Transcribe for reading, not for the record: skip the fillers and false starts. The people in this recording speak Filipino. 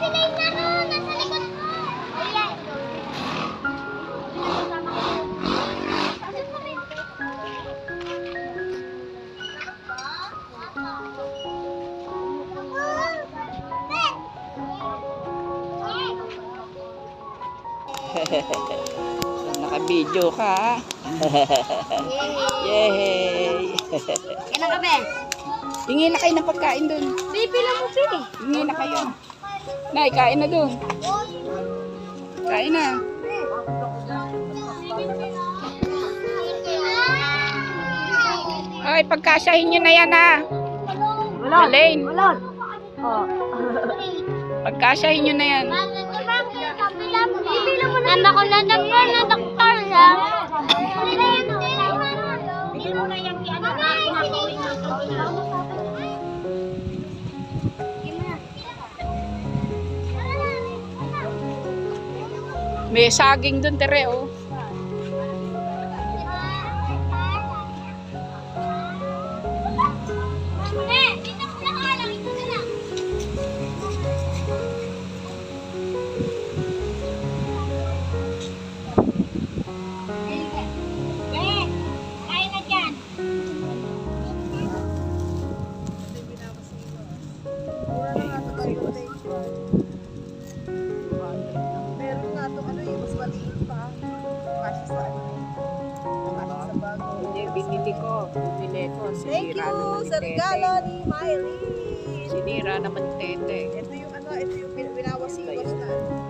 sila yung nasa likod mo. Ayan. Naka-video ka. Yay! Kailan ka, be? Hingi na kayo ng pagkain dun. Baby lang mo sila. Hingi na kayo. Nay, kain na dun. Kain na. Ay, pagkasyahin nyo na yan ha. Malane. Oh. Pagkasyahin nyo na yan. Tama ko na doktor na doktor lang. May saging dun, tere, oh. Meron nga ito, ano yung mas maliit pa. Kasi sa ano. Kasi sa bago. Hindi, binili ko. Binili ko. Thank Sinira you naman sa ni regalo Tete. ni Miley. Sinira naman ni Tete. Ito yung ano, ito yung binawasiwas na ano.